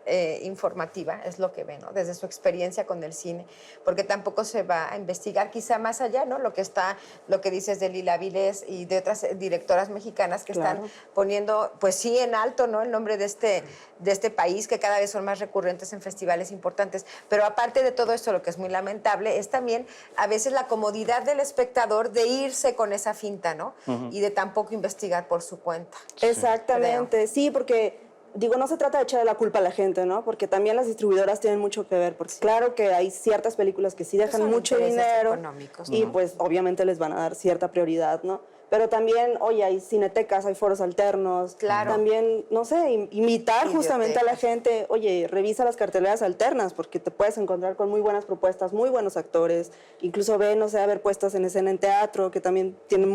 informativa es lo que ve, ¿no? Desde su experiencia con el cine, porque tampoco se va a investigar quizá más allá, ¿no? Lo que dices de Lila Avilés y de otras directoras mexicanas que Claro. están poniendo, pues sí, en alto, ¿no? El nombre de este país, que cada vez son más recurrentes en festivales importantes. Pero aparte de todo esto, lo que es muy lamentable es también a veces la comodidad del espectador de irse con esa finta, ¿no? Y de tampoco investigar por su cuenta. Exactamente, sí, porque digo, no se trata de echarle la culpa a la gente, ¿no? Porque también las distribuidoras tienen mucho que ver, porque claro que hay ciertas películas que sí dejan Son mucho intereses dinero económicos, y ¿no? pues obviamente les van a dar cierta prioridad, ¿no? Pero también, oye, hay cinetecas, hay foros alternos. Claro. También, no sé, invitar justamente a la Bibliotecas. gente, oye, revisa las carteleras alternas, porque te puedes encontrar con muy buenas propuestas, muy buenos actores. Incluso ve, no sé, a ver puestas en escena en teatro, que también tienen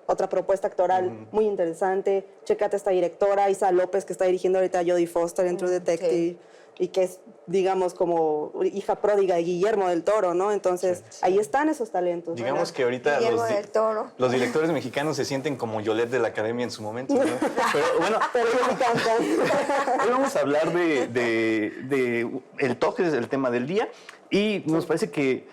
otra propuesta actoral muy interesante. Chécate esta directora, Isa López, que está dirigiendo ahorita a Jodie Foster en True Detective. Y que es, digamos, como hija pródiga de Guillermo del Toro, ¿no? Entonces, ahí están esos talentos. Digamos que ahorita Guillermo del Toro. los directores mexicanos se sienten como Yolette de la Academia en su momento, ¿no? Pero bueno, Pero me encanta. hoy vamos a hablar de el toque, es el tema del día, y nos parece que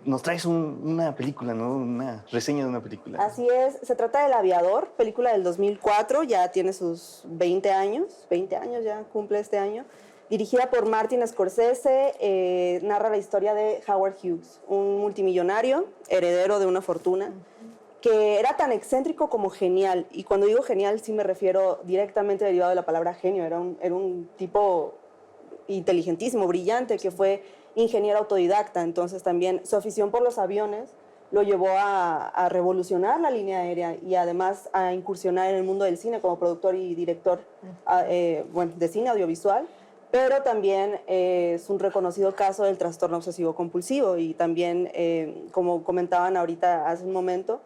nos traes una película, ¿no? Una reseña de una película. Así es, se trata del Aviador, película del 2004, ya tiene sus 20 años ya cumple este año. dirigida por Martin Scorsese, narra la historia de Howard Hughes, un multimillonario, heredero de una fortuna, que era tan excéntrico como genial. Y cuando digo genial sí me refiero directamente derivado de la palabra genio. Era un tipo inteligentísimo, brillante, que fue ingeniero autodidacta. Entonces también su afición por los aviones lo llevó a revolucionar la línea aérea y además a incursionar en el mundo del cine como productor y director de cine audiovisual, pero también es un reconocido caso del trastorno obsesivo compulsivo y también, como comentaban ahorita hace un momento,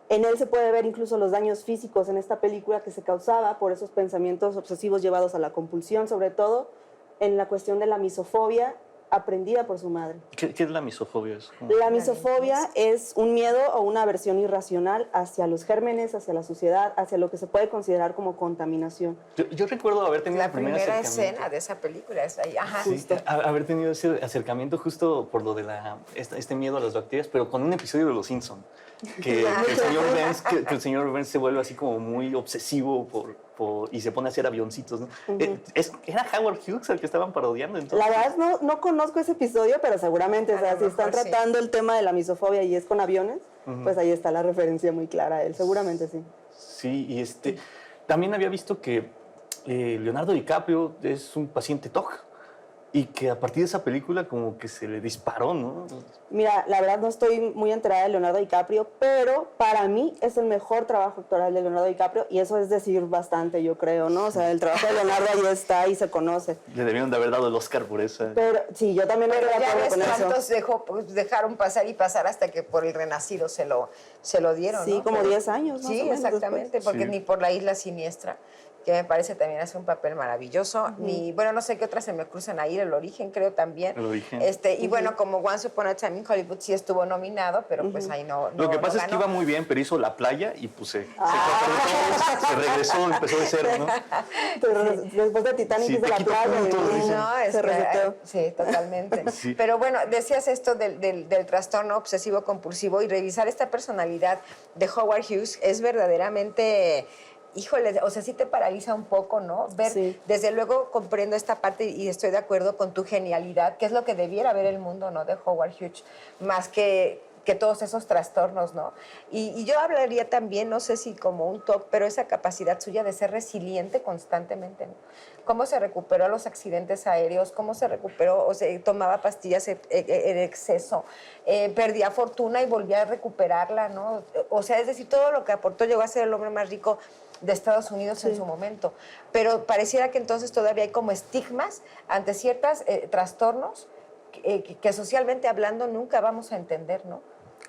en él se puede ver incluso los daños físicos en esta película que se causaba por esos pensamientos obsesivos llevados a la compulsión, sobre todo en la cuestión de la misofobia aprendida por su madre. ¿Qué es la misofobia? La misofobia es un miedo o una aversión irracional hacia los gérmenes, hacia la suciedad, hacia lo que se puede considerar como contaminación. Yo recuerdo haber tenido La el primer primera acercamiento. escena de esa película es ahí. Ajá. Sí, haber tenido ese acercamiento justo por lo de este miedo a las bacterias, pero con un episodio de Los Simpson, que el señor Burns se vuelve así como muy obsesivo y se pone a hacer avioncitos, ¿no? ¿Era Howard Hughes el que estaban parodiando entonces? La verdad no conozco ese episodio, pero seguramente, o sea, si están tratando el tema de la misofobia y es con aviones, pues ahí está la referencia muy clara a él, seguramente sí. Sí, y también había visto que Leonardo DiCaprio es un paciente TOC y que a partir de esa película como que se le disparó, ¿no? Mira, la verdad no estoy muy enterada de Leonardo DiCaprio, pero para mí es el mejor trabajo actoral de Leonardo DiCaprio y eso es decir bastante, yo creo, ¿no? O sea, el trabajo de Leonardo ahí está y se conoce. Le debieron de haber dado el Oscar por esa. Pero sí, yo también Pero estoy de ya acuerdo ves con eso. cuántos dejaron pasar y pasar hasta que por el Renacido se lo dieron, Sí, ¿no? como Pero- 10 años más Sí, o menos exactamente, después. porque Sí. ni por La Isla Siniestra, que me parece también hace un papel maravilloso, ni, bueno, no sé qué otras se me cruzan ahí, El Origen creo también. El Origen. Y bueno, como Once Upon a Time in Hollywood sí estuvo nominado, pero pues ahí no Lo que pasa es que ganó. iba muy bien, pero hizo La Playa y pues se regresó, empezó de cero, ¿no? Pero después de Titanic Sí, hizo te la quito playa puntos, y dicen. No, es se que, reseteó. sí, totalmente. Sí. Pero bueno, decías esto del trastorno obsesivo compulsivo y revisar esta personalidad de Howard Hughes es verdaderamente, híjole, o sea, sí te paraliza un poco, ¿no? Ver, Sí. desde luego comprendo esta parte y estoy de acuerdo con tu genialidad, que es lo que debiera ver el mundo, ¿no? De Howard Hughes, más que todos esos trastornos, ¿no? Y yo hablaría también, no sé si como un TOC, pero esa capacidad suya de ser resiliente constantemente, ¿no? Cómo se recuperó a los accidentes aéreos, cómo se recuperó, o sea, tomaba pastillas en exceso, perdía fortuna y volvía a recuperarla, ¿no? O sea, es decir, todo lo que aportó llegó a ser el hombre más rico de Estados Unidos en su momento. Pero pareciera que entonces todavía hay como estigmas ante ciertos trastornos que socialmente hablando nunca vamos a entender, ¿no?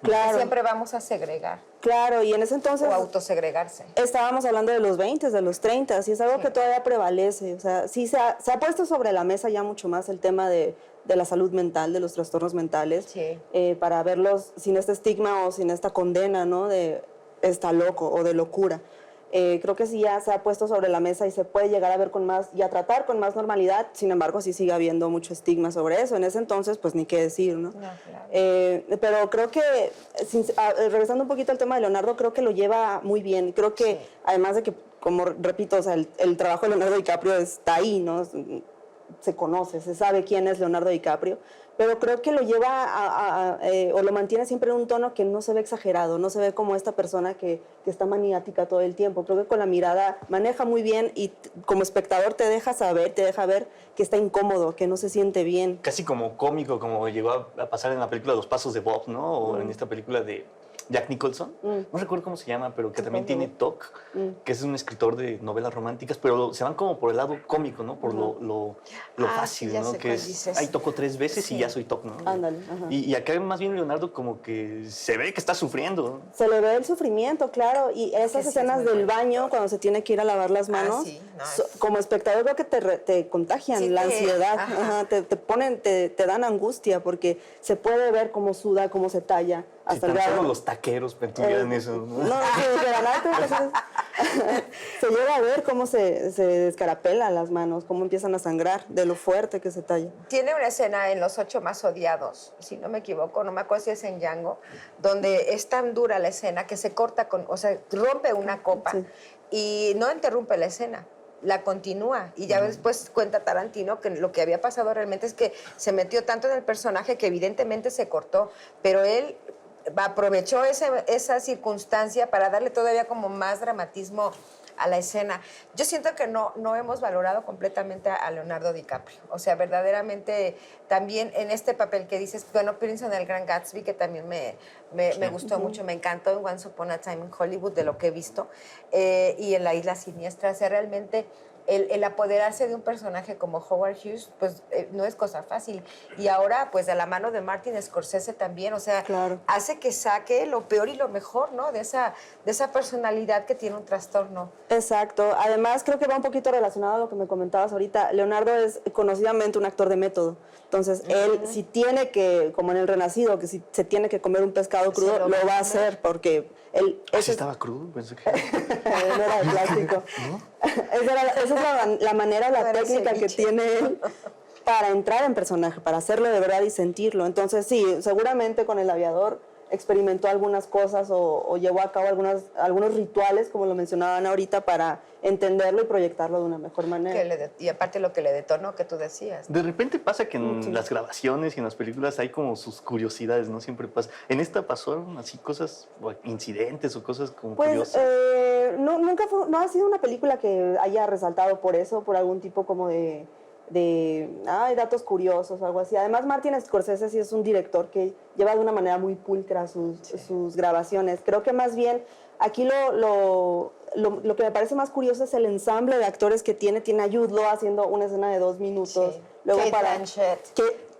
Claro. Siempre vamos a segregar Claro, y en ese entonces o autosegregarse. estábamos hablando de los 20, de los 30, y es algo que todavía prevalece. O sea, sí se ha puesto sobre la mesa ya mucho más el tema de la salud mental, de los trastornos mentales, Sí. para verlos sin este estigma o sin esta condena, ¿no? De está loco o de locura. Creo que sí ya se ha puesto sobre la mesa y se puede llegar a ver con más y a tratar con más normalidad. Sin embargo, sí sigue habiendo mucho estigma sobre eso. En ese entonces, pues ni qué decir, ¿no? No, claro. Pero creo que, regresando un poquito al tema de Leonardo, creo que lo lleva muy bien. Creo que, además de que, como repito, o sea, el trabajo de Leonardo DiCaprio está ahí, ¿no? Se conoce, se sabe quién es Leonardo DiCaprio, pero creo que lo lleva o lo mantiene siempre en un tono que no se ve exagerado, no se ve como esta persona que está maniática todo el tiempo. Creo que con la mirada maneja muy bien y como espectador te deja saber, te deja ver que está incómodo, que no se siente bien. Casi como cómico, como llegó a pasar en la película Los Pasos de Bob, ¿no? O en esta película de Jack Nicholson, no recuerdo cómo se llama, pero que también tiene TOC, que es un escritor de novelas románticas, pero se van como por el lado cómico, ¿no? Por lo fácil, sí, ya ¿no? sé Que cuál es, dices. ahí toco 3 veces y ya soy TOC, ¿no? Ándale, ajá. Y acá más bien Leonardo como que se ve que está sufriendo, ¿no? Se le ve el sufrimiento, claro, y esas sí, es escenas muy del bueno. baño, cuando se tiene que ir a lavar las manos, sí, no, como espectador creo que te contagian Sí, la ansiedad, ajá. te ponen, te dan angustia, porque se puede ver cómo suda, cómo se talla, Si hasta el tan grado. solo los taqueros tuvieran eso, No, ¿no? sí, de la nada creo que se llega a ver cómo se descarapela las manos, cómo empiezan a sangrar de lo fuerte que se talla. Tiene una escena en Los 8 más odiados, si no me equivoco, no me acuerdo si es en Django, donde es tan dura la escena que se corta o sea, rompe una copa Sí. y no interrumpe la escena. la continúa. Y ya después cuenta Tarantino que lo que había pasado realmente es que se metió tanto en el personaje que evidentemente se cortó, pero él aprovechó esa circunstancia para darle todavía como más dramatismo a la escena. Yo siento que no hemos valorado completamente a Leonardo DiCaprio. O sea, verdaderamente también en este papel que dices, bueno, Prince en el Gran Gatsby, que también me gustó mucho, me encantó en Once Upon a Time in Hollywood, de lo que he visto, y en La Isla Siniestra. O sea, realmente el apoderarse de un personaje como Howard Hughes, pues no es cosa fácil. Y ahora, pues de la mano de Martin Scorsese también, o sea, Claro. hace que saque lo peor y lo mejor, ¿no? De esa personalidad que tiene un trastorno. Exacto. Además, creo que va un poquito relacionado a lo que me comentabas ahorita. Leonardo es conocidamente un actor de método. Entonces, él si tiene que, como en El Renacido, que si se tiene que comer un pescado Sí, crudo, lo lo va a va a comer. hacer porque él... ¿Ah, sí ese- estaba crudo? Pensé que... no era de plástico. Esa es la manera, la No era técnica que ceviche. tiene él para entrar en personaje, para hacerlo de verdad y sentirlo. Entonces, sí, seguramente con El Aviador experimentó algunas cosas o llevó a cabo algunos rituales, como lo mencionaban ahorita, para entenderlo y proyectarlo de una mejor manera. Y aparte lo que le detonó, que tú decías. De repente pasa que en Sí. las grabaciones y en las películas hay como sus curiosidades, ¿no? Siempre pasa. En esta pasaron así cosas, o incidentes o cosas como Pues curiosas. no ha sido una película que haya resaltado por eso, por algún tipo como de datos curiosos o algo así. Además, Martin Scorsese sí es un director que lleva de una manera muy pulcra sus grabaciones. Creo que más bien aquí lo que me parece más curioso es el ensamble de actores que tiene. Tiene a Jude Law haciendo una escena de 2 minutos. Sí. Luego Kate para Blanchett.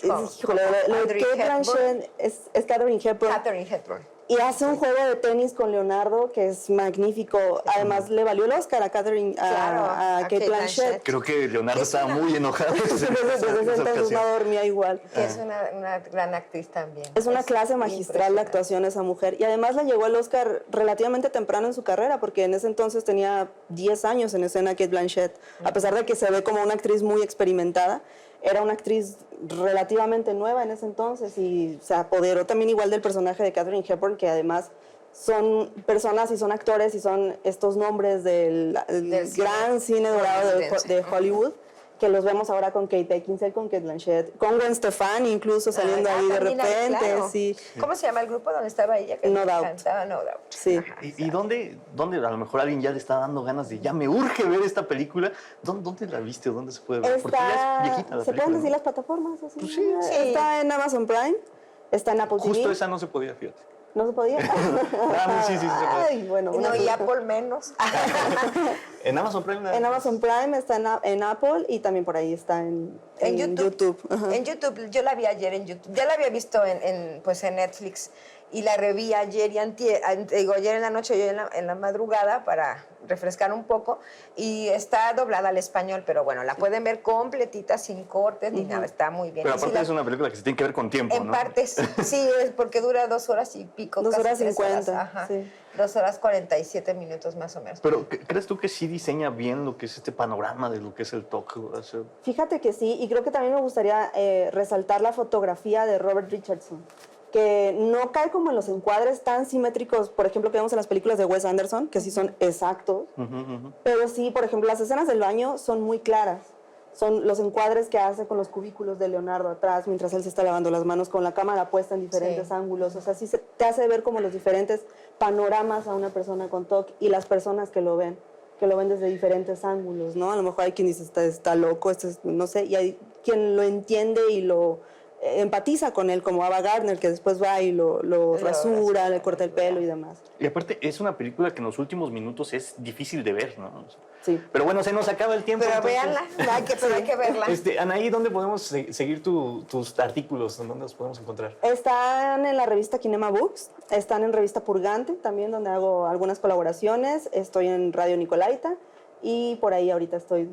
híjole, lo de Audrey Kate Hepburn. Blanchett es Katharine Hepburn. Katharine Hepburn. Y hace un juego de tenis con Leonardo que es magnífico. Además, le valió el Oscar a Katharine, Claro, a a Kate Kate Blanchett. Blanchett. Creo que Leonardo Es estaba una- muy enojado. Desde ese entonces no dormía igual. Que es una gran actriz también. Es una clase magistral de impresionante. actuación esa mujer. Y además le llegó el Oscar relativamente temprano en su carrera, porque en ese entonces tenía 10 años en escena Kate Blanchett. A pesar de que se ve como una actriz muy experimentada, era una actriz relativamente nueva en ese entonces y se apoderó también igual del personaje de Katharine Hepburn, que además son personas y son actores y son estos nombres del gran cine dorado de Hollywood, que los vemos ahora con Kate Beckinsale, con Kate Blanchett, con Gwen Stefani incluso saliendo ahí de también, repente. claro. Sí. ¿Cómo se llama el grupo donde estaba ella? Que No me Doubt. encantaba? No Doubt. Sí. Ajá, ¿Y dónde a lo mejor alguien ya le está dando ganas de ya me urge ver esta película? ¿Dónde la viste o dónde se puede ver? Porque ya es viejita la ¿Se pueden película, decir ¿no? las plataformas? Así? Pues sí. Está en Amazon Prime, está en Apple Justo TV. esa no se podía, fíjate. ¿No se podía? Ah, sí, se puede. Ay, bueno, No, una y suerte. Apple menos. En Amazon Prime. En Amazon Prime, está en Apple y también por ahí está en YouTube. Ajá. En YouTube, yo la vi ayer en YouTube. Ya la había visto pues en Netflix y la reví ayer y ayer en la noche, yo en la madrugada para refrescar un poco y está doblada al español, pero bueno, la pueden ver completita, sin cortes ni nada, está muy bien. Pero Y sí aparte la- es una película que se tiene que ver con tiempo, En ¿no? partes, sí, es porque dura 2 horas y pico. 2 casi horas 3 50, ajá. sí. 2 horas 47 minutos más o menos. Pero ¿crees tú que sí diseña bien lo que es este panorama de lo que es el Tokio? O sea, Fíjate que sí, y creo que también me gustaría resaltar la fotografía de Robert Richardson, que no cae como en los encuadres tan simétricos, por ejemplo, que vemos en las películas de Wes Anderson, que sí son exactos, pero sí, por ejemplo, las escenas del baño son muy claras. Son los encuadres que hace con los cubículos de Leonardo atrás, mientras él se está lavando las manos, con la cámara puesta en diferentes Sí. ángulos. O sea, sí te hace ver como los diferentes panoramas a una persona con TOC y las personas que lo ven desde diferentes ángulos, ¿no? A lo mejor hay quien dice, está loco, no sé, y hay quien lo entiende y lo empatiza con él, como Ava Gardner, que después va y lo rasura, le corta el pelo y demás. y aparte es una película que en los últimos minutos es difícil de ver, ¿no? Sí. Pero bueno, se nos acaba el tiempo. Pero entonces, véanla, hay que verla. Anaí, ¿dónde podemos seguir tus artículos? ¿Dónde los podemos encontrar? Están en la revista Kinema Books, están en revista Purgante también, donde hago algunas colaboraciones, estoy en Radio Nicolaita y por ahí ahorita estoy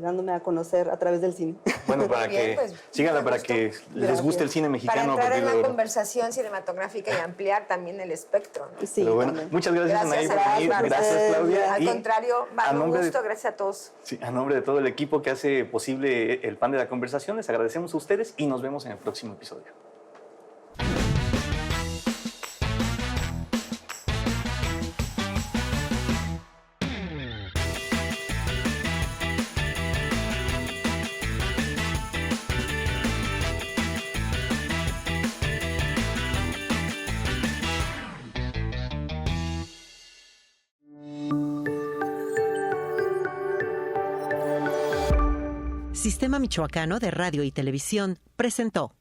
dándome a conocer a través del cine. Bueno, para Muy bien, que pues, síganla, me para gustó. que les guste el cine Para mexicano. a entrar partir en de la ahora. conversación cinematográfica y ampliar también el espectro, ¿no? Sí, Pero bueno, también. muchas gracias, Anaí, por venir. Gracias, Gracias, Claudia. Al Y contrario, a un nombre de- gusto, gracias a todos. Sí, a nombre de todo el equipo que hace posible el Pan de la Conversación, les agradecemos a ustedes y nos vemos en el próximo episodio. Sistema Michoacano de Radio y Televisión presentó.